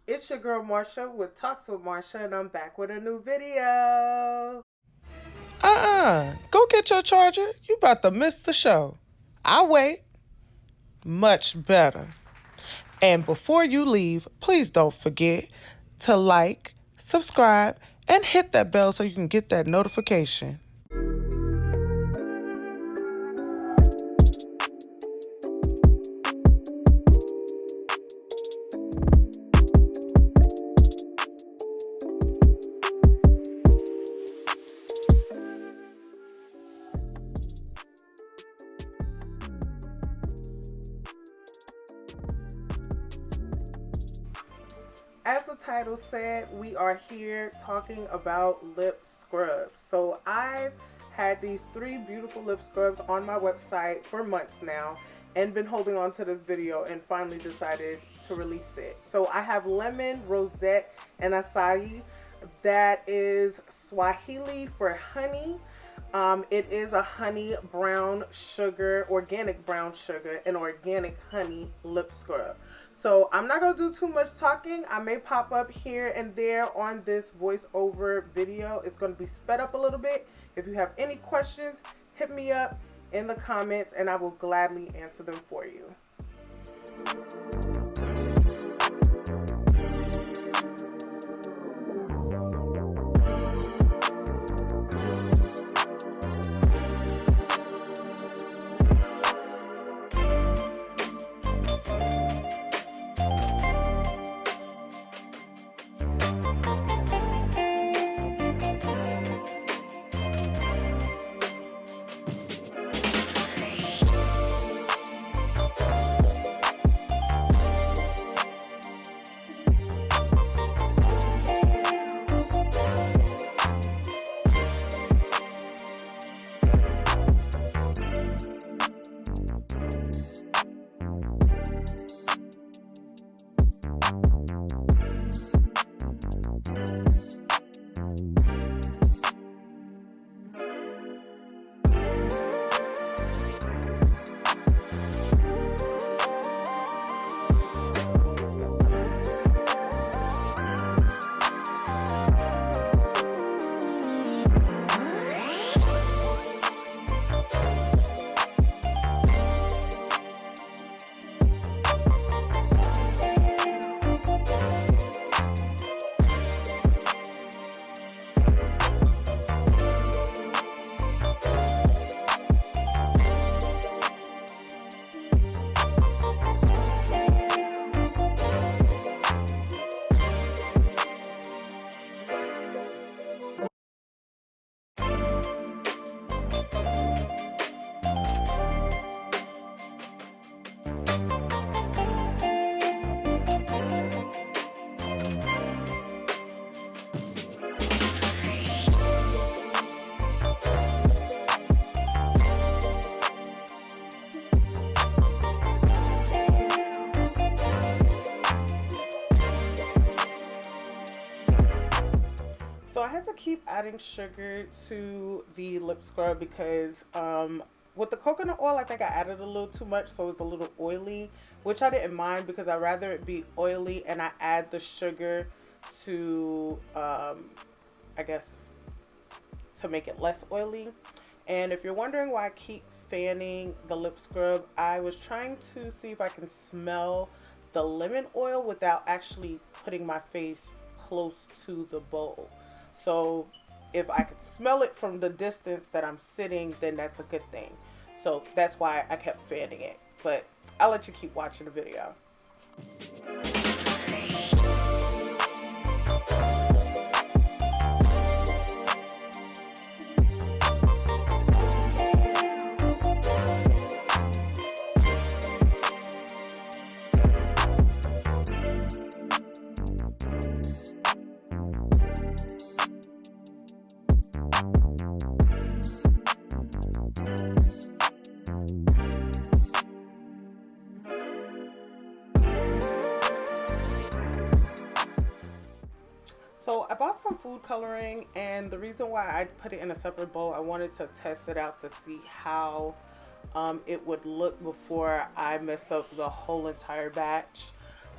It's your girl Marsha with Talks with Marsha, and I'm back with a new video. Go get your charger. You about to miss the show. I'll wait. Much better. And before you leave, please don't forget to like, subscribe, and hit that bell so you can get that notification. As the title said, we are here talking about lip scrubs. So I've had these 3 beautiful lip scrubs on my website for months now and been holding on to this video and finally decided to release it. So I have lemon, rosette, and acai. That is Swahili for honey. It is a honey brown sugar, organic brown sugar, and organic honey lip scrub. So I'm not going to do too much talking. I may pop up here and there on this voiceover video. It's going to be sped up a little bit. If you have any questions, hit me up in the comments and I will gladly answer them for you. So I had to keep adding sugar to the lip scrub because with the coconut oil, I think I added a little too much, so it's a little oily, which I didn't mind because I'd rather it be oily and I add the sugar to, I guess, to make it less oily. And if you're wondering why I keep fanning the lip scrub, I was trying to see if I can smell the lemon oil without actually putting my face close to the bowl. So if I could smell it from the distance that I'm sitting, then that's a good thing. So that's why I kept fanning it. But I'll let you keep watching the video. So I bought some food coloring, and the reason why I put it in a separate bowl, I wanted to test it out to see how it would look before I mess up the whole entire batch.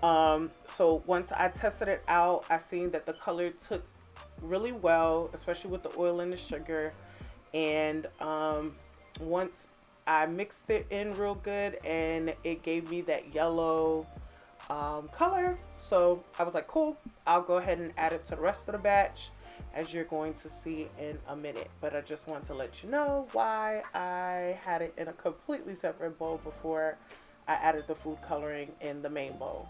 So once I tested it out, I seen that the color took really well, especially with the oil and the sugar. And once I mixed it in real good, and it gave me that yellow color. So I was like, cool, I'll go ahead and add it to the rest of the batch, as you're going to see in a minute. But I just want to let you know why I had it in a completely separate bowl before I added the food coloring in the main bowl.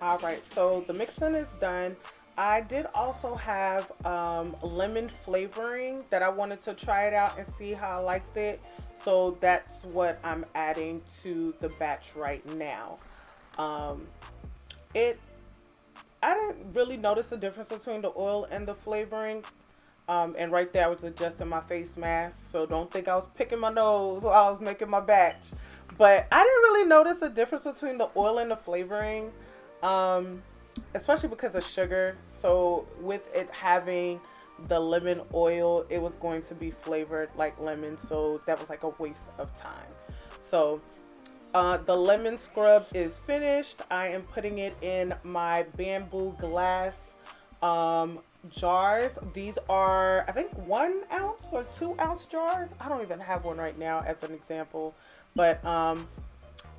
All right, so the mixing is done. I did also have lemon flavoring that I wanted to try it out and see how I liked it. So that's what I'm adding to the batch right now. Um, it I didn't really notice the difference between the oil and the flavoring. And right there, I was adjusting my face mask. So don't think I was picking my nose while I was making my batch. But I didn't really notice the difference between the oil and the flavoring, um, especially because of sugar. So with it having the lemon oil, it was going to be flavored like lemon. So that was like a waste of time. So the lemon scrub is finished. I am putting it in my bamboo glass jars. These are, I think, 1 ounce or 2 ounce jars. I don't even have one right now as an example, but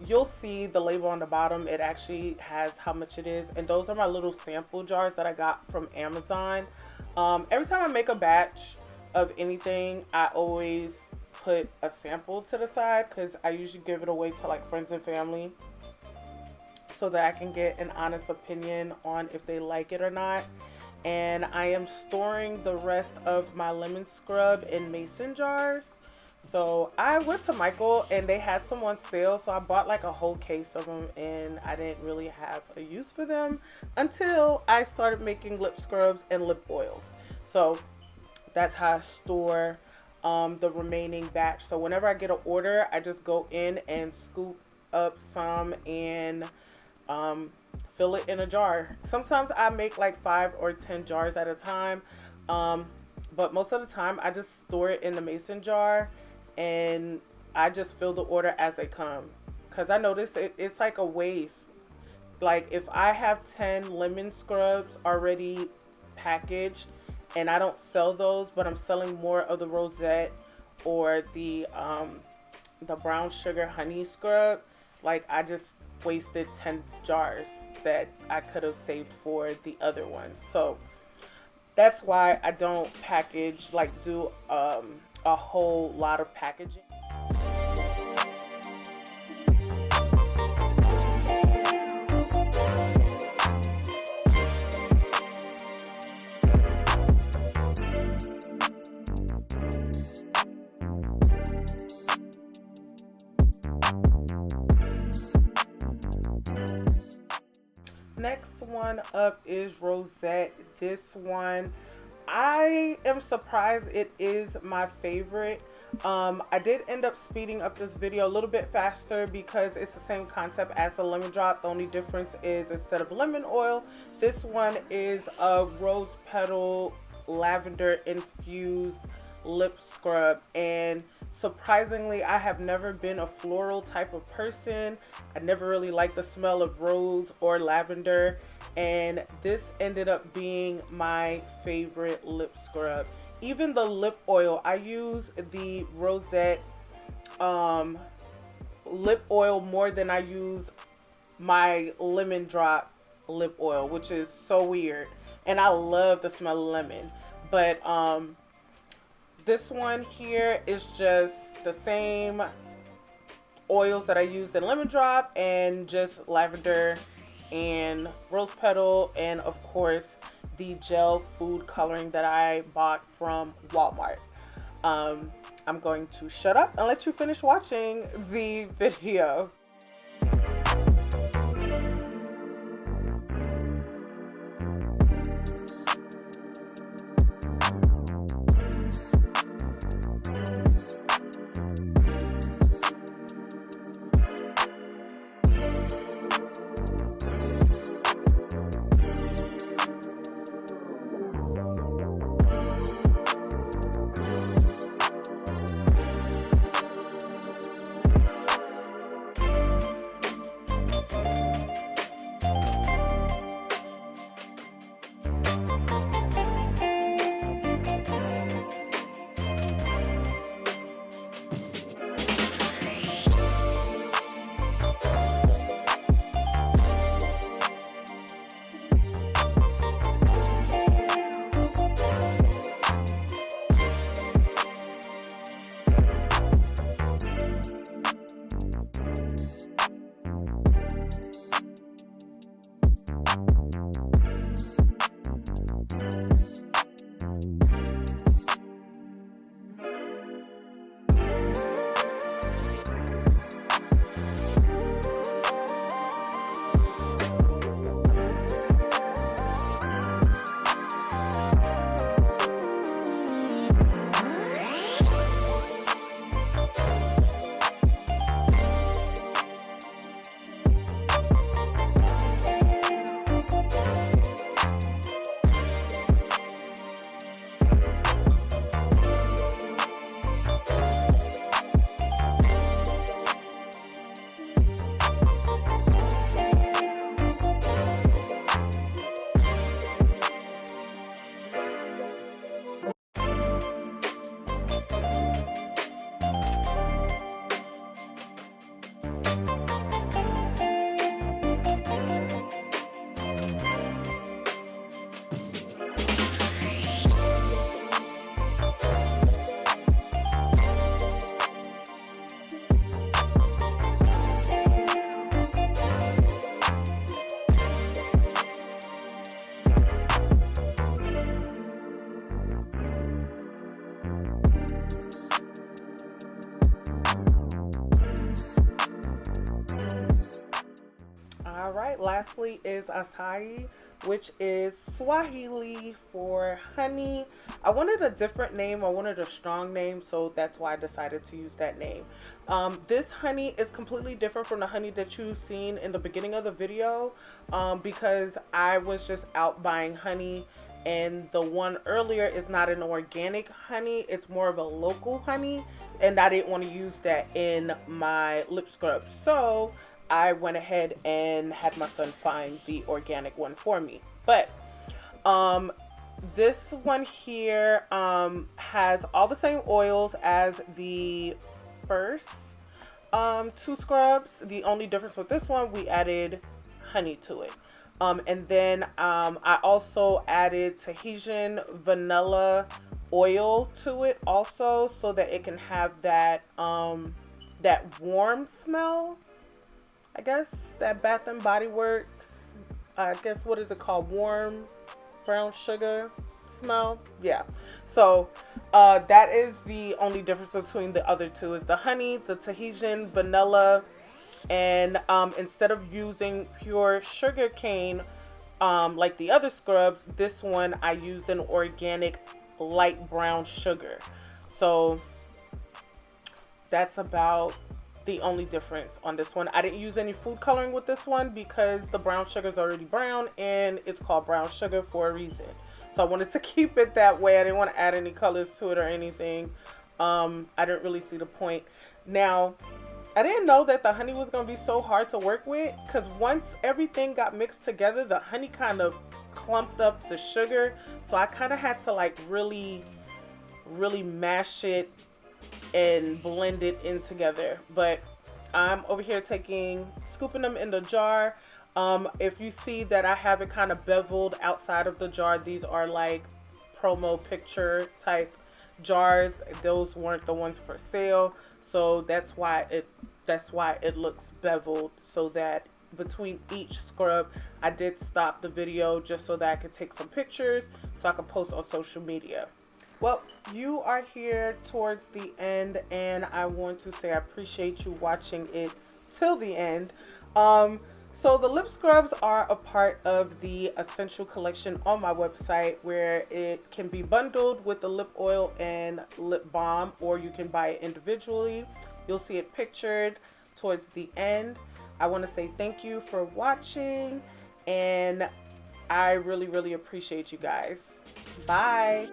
you'll see the label on the bottom. It actually has how much it is, and those are my little sample jars that I got from Amazon. Every time I make a batch of anything, I always put a sample to the side because I usually give it away to like friends and family so that I can get an honest opinion on if they like it or not. And I am storing the rest of my lemon scrub in mason jars. So I went to Michael and they had some on sale, so I bought like a whole case of them, and I didn't really have a use for them until I started making lip scrubs and lip oils. So that's how I store the remaining batch. So whenever I get an order, I just go in and scoop up some and fill it in a jar. Sometimes I make like 5 or 10 jars at a time, but most of the time I just store it in the mason jar and I just fill the order as they come, because I notice it's like a waste. Like if I have 10 lemon scrubs already packaged and I don't sell those, but I'm selling more of the Rosette or the brown sugar honey scrub, like I just wasted 10 jars that I could have saved for the other ones. So that's why I don't package, like do a whole lot of packaging. Next one up is Rosette. This one, I am surprised it is my favorite. I did end up speeding up this video a little bit faster because it's the same concept as the lemon drop. The only difference is instead of lemon oil, this one is a rose petal lavender infused lip scrub. And surprisingly, I have never been a floral type of person. I never really liked the smell of rose or lavender, and this ended up being my favorite lip scrub. Even the lip oil, I use the Rosette lip oil more than I use my lemon drop lip oil, which is so weird. And I love the smell of lemon. But this one here is just the same oils that I used in lemon drop, and just lavender and rose petal, and of course the gel food coloring that I bought from Walmart. I'm going to shut up and let you finish watching the video. All right, lastly is acai, which is Swahili for honey. I wanted a different name. I wanted a strong name, so that's why I decided to use that name. This honey is completely different from the honey that you've seen in the beginning of the video, because I was just out buying honey, and the one earlier is not an organic honey. It's more of a local honey, and I didn't want to use that in my lip scrub. So I went ahead and had my son find the organic one for me. But this one here has all the same oils as the first two scrubs. The only difference with this one, we added honey to it. And then I also added Tahitian vanilla oil to it also, so that it can have that that warm smell. I guess that Bath and Body Works, I guess, what is it called? Warm brown sugar smell. Yeah. So that is the only difference between the other two, is the honey, the Tahitian vanilla, and instead of using pure sugar cane like the other scrubs, this one I used an organic light brown sugar. So that's about the only difference on this one. I didn't use any food coloring with this one because the brown sugar is already brown and it's called brown sugar for a reason. So I wanted to keep it that way. I didn't want to add any colors to it or anything. I didn't really see the point. Now, I didn't know that the honey was going to be so hard to work with, because once everything got mixed together, the honey kind of clumped up the sugar. So I kind of had to like really mash it and blend it in together. But I'm over here scooping them in the jar. If you see that I have it kind of beveled outside of the jar, these are like promo picture type jars. Those weren't the ones for sale, so that's why it looks beveled, so that between each scrub I did stop the video just so that I could take some pictures so I could post on social media. Well, you are here towards the end, and I want to say I appreciate you watching it till the end. Um, so the lip scrubs are a part of the essential collection on my website, where it can be bundled with the lip oil and lip balm, or you can buy it individually. You'll see it pictured towards the end. I want to say thank you for watching, and I really, really appreciate you guys. Bye.